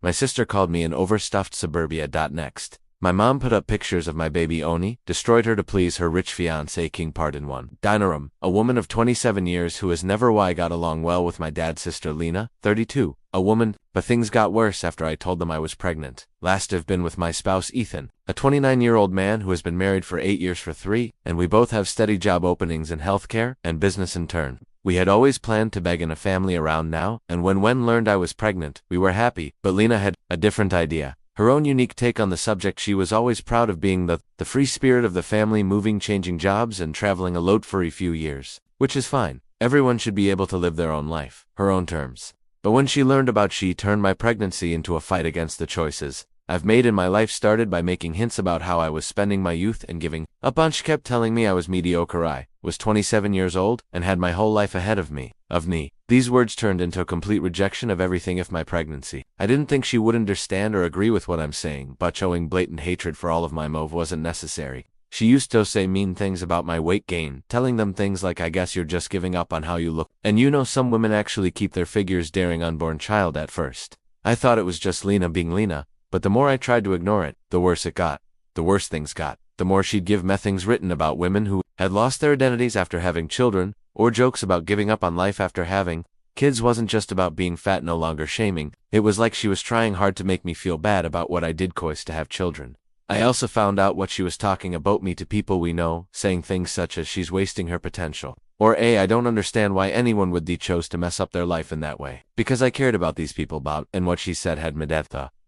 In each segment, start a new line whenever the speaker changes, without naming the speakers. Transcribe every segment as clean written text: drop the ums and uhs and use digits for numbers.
My sister called me an overstuffed suburbia. Next, my mom put up pictures of my baby Oni, destroyed her to please her rich fiancé King Pardon one. Dinarum, a woman of 27 years who has never why got along well with my dad's sister Lena, 32, a woman, but things got worse after I told them I was pregnant. Last have been with my spouse Ethan, a 29-year-old man who has been married for 8 years for 3, and we both have steady job openings in healthcare and business in turn. We had always planned to beg in a family around now, and when Wen learned I was pregnant, we were happy, but Lena had a different idea. Her own unique take on the subject. She was always proud of being the free spirit of the family, moving, changing jobs, and traveling alone for a few years. Which is fine. Everyone should be able to live their own life, her own terms. But when she learned about she turned my pregnancy into a fight against the choices I've made in my life, started by making hints about how I was spending my youth and giving up on. She kept telling me I was mediocre. I was 27 years old and had my whole life ahead of me. These words turned into a complete rejection of everything if my pregnancy. I didn't think she would understand or agree with what I'm saying, but showing blatant hatred for all of my move wasn't necessary. She used to say mean things about my weight gain, telling them things like, I guess you're just giving up on how you look. And you know, some women actually keep their figures, daring unborn child. At first I thought it was just Lena being Lena, but the more I tried to ignore it, the worse it got. The worse things got. The more she'd give me things written about women who had lost their identities after having children, or jokes about giving up on life after having kids. Wasn't just about being fat, no longer shaming. It was like she was trying hard to make me feel bad about what I did course to have children. I also found out what she was talking about me to people we know, saying things such as she's wasting her potential. Or I don't understand why anyone would chose to mess up their life in that way. Because I cared about these people and what she said had me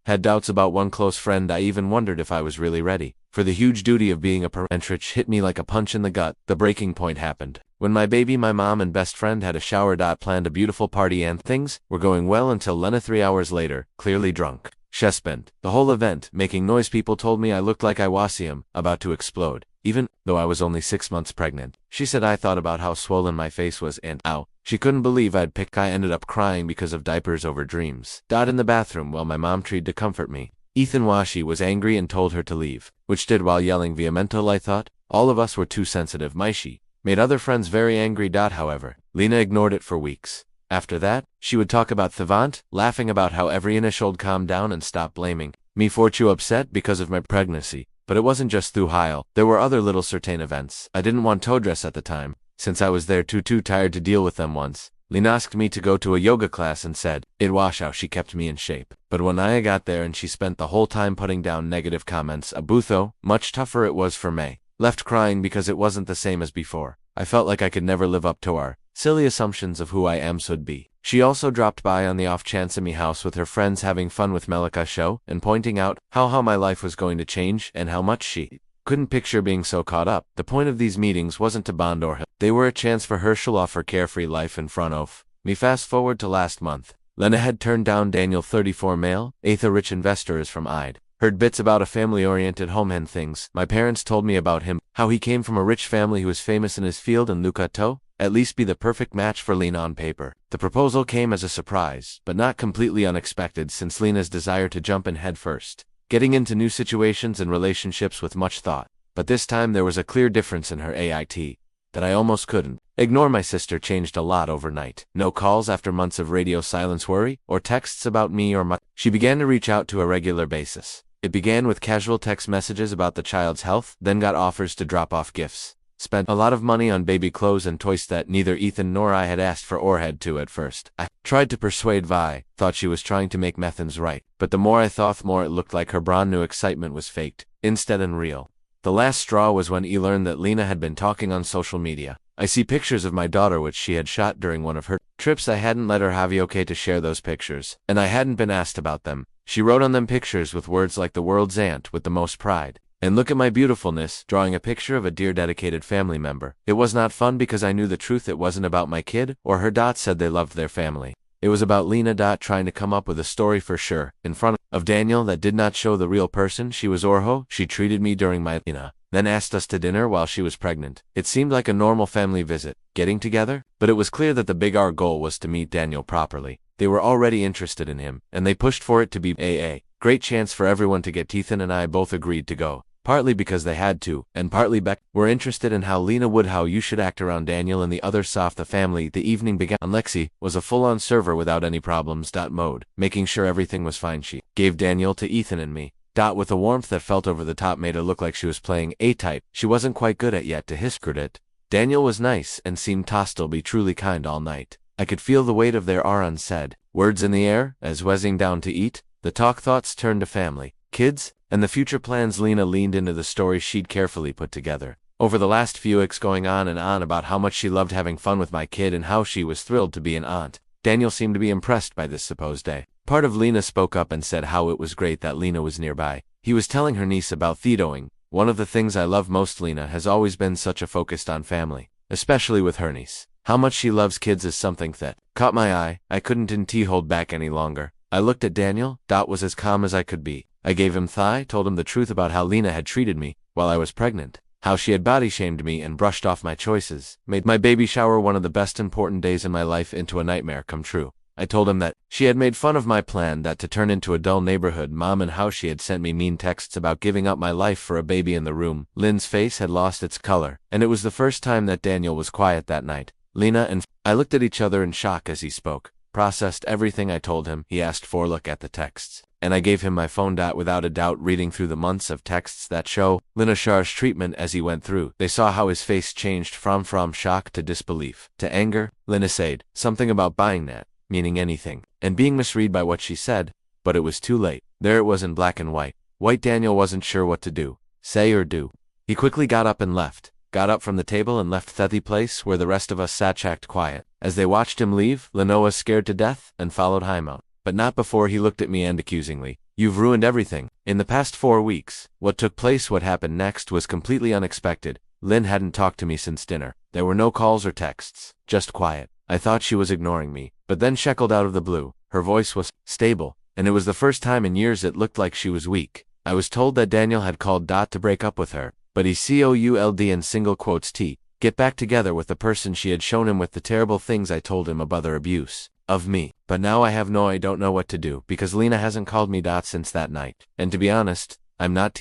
had doubts about one close friend. I even wondered if I was really ready for the huge duty of being a parent. Which hit me like a punch in the gut. The breaking point happened when my mom and best friend had a shower. Planned a beautiful party and things were going well until Lena 3 hours later, clearly drunk. She spent the whole event making noise. People told me I looked like I was about to explode, even though I was only 6 months pregnant. She said I thought about how swollen my face was and ow. She couldn't believe I'd picked. I ended up crying because of diapers over dreams. In the bathroom while my mom tried to comfort me. Ethan Washi was angry and told her to leave, which did while yelling vehemental. I thought all of us were too sensitive. She made other friends very angry. However, Lena ignored it for weeks. After that, she would talk about Thevant, laughing about how everyone should calm down and stop blaming me for too upset because of my pregnancy. But it wasn't just through Heil. There were other little certain events. I didn't want to dress at the time, since I was there too tired to deal with them. Once, Lena asked me to go to a yoga class and said it was how she kept me in shape. But when I got there and she spent the whole time putting down negative comments, Abutho, much tougher it was for me. Left crying because it wasn't the same as before. I felt like I could never live up to our silly assumptions of who I am should be. She also dropped by on the off chance in me house with her friends, having fun with Melika show and pointing out how my life was going to change and how much she couldn't picture being so caught up. The point of these meetings wasn't to bond or help. They were a chance for her to show off her carefree life in front of me. Fast forward to last month. Lena had turned down Daniel, 34 male, a rich investor is from I'd heard bits about a family-oriented home and things. My parents told me about him, how he came from a rich family who was famous in his field, and Luca to at least be the perfect match for Lena on paper. The proposal came as a surprise, but not completely unexpected, since Lena's desire to jump in head first, getting into new situations and relationships with much thought. But this time there was a clear difference in her AIT that I almost couldn't ignore. My sister changed a lot overnight. No calls after months of radio silence, worry, or texts about me or my. She began to reach out to a regular basis. It began with casual text messages about the child's health, then got offers to drop off gifts. Spent a lot of money on baby clothes and toys that neither Ethan nor I had asked for or had to at first. I tried to persuade Vi, thought she was trying to make things right, but the more I thought, the more it looked like her brand new excitement was faked, instead and real. The last straw was when he learned that Lena had been talking on social media. I see pictures of my daughter which she had shot during one of her trips. I hadn't let her have okay to share those pictures, and I hadn't been asked about them. She wrote on them pictures with words like the world's aunt with the most pride. And look at my beautifulness, drawing a picture of a dear dedicated family member. It was not fun because I knew the truth. It wasn't about my kid or her. Said they loved their family. It was about Lena. Trying to come up with a story for sure, in front of Daniel, that did not show the real person she was or how she treated me during my Lena. Then asked us to dinner while she was pregnant. It seemed like a normal family visit, getting together, but it was clear that the big our goal was to meet Daniel properly. They were already interested in him, and they pushed for it to be a great chance for everyone to get. Ethan and I both agreed to go. partly because they had to, and partly were interested in how Lena would how you should act around Daniel and the other soft the family. The evening began, and Lexi was a full-on server without any problems. Mode, making sure everything was fine. She gave Daniel to Ethan and me. With a warmth that felt over the top made her look like she was playing A-type she wasn't quite good at yet to hiskered it. Daniel was nice and seemed to be truly kind all night. I could feel the weight of their unsaid words in the air as wezzing down to eat. The thoughts turned to family, kids, and the future plans. Lena leaned into the story she'd carefully put together over the last few weeks, going on and on about how much she loved having fun with my kid and how she was thrilled to be an aunt. Daniel seemed to be impressed by this supposed day. Part of Lena spoke up and said how it was great that Lena was nearby. He was telling her niece about thedoing. One of the things I love most, Lena has always been such a focused on family, especially with her niece. How much she loves kids is something that caught my eye. I couldn't hold back any longer. I looked at Daniel. Was as calm as I could be. I gave him told him the truth about how Lena had treated me while I was pregnant, how she had body shamed me and brushed off my choices, made my baby shower one of the best important days in my life into a nightmare come true. I told him that she had made fun of my plan to turn into a dull neighborhood mom and how she had sent me mean texts about giving up my life for a baby in the room. Lynn's face had lost its color, and it was the first time that Daniel was quiet that night. Lena and I looked at each other in shock as he spoke, processed everything I told him. He asked for a look at the texts, and I gave him my phone. Without a doubt, reading through the months of texts that show Lena Shar's treatment as he went through, they saw how his face changed from shock to disbelief to anger. Lena said something about buying that, meaning anything, and being misread by what she said, but it was too late. There it was in black and white. Daniel wasn't sure what to do, say or do. He quickly got up and left. Got up from the table and left the place where the rest of us sat checked quiet. As they watched him leave, Lenoa scared to death and followed him out. But not before he looked at me and accusingly. You've ruined everything. In the past 4 weeks, what took place, what happened next was completely unexpected. Lynn hadn't talked to me since dinner. There were no calls or texts, just quiet. I thought she was ignoring me, but then sheckled out of the blue. Her voice was stable, and it was the first time in years it looked like she was weak. I was told that Daniel had called to break up with her, but he could in single quotes get back together with the person she had shown him with the terrible things I told him about their abuse of me. But now I don't know what to do, because Lena hasn't called me since that night. And to be honest, I'm not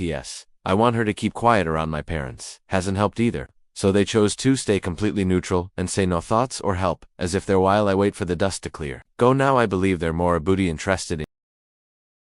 I want her to keep quiet around my parents. Hasn't helped either. So they chose to stay completely neutral and say no thoughts or help, as if they're while I wait for the dust to clear. Go now. I believe they're more interested in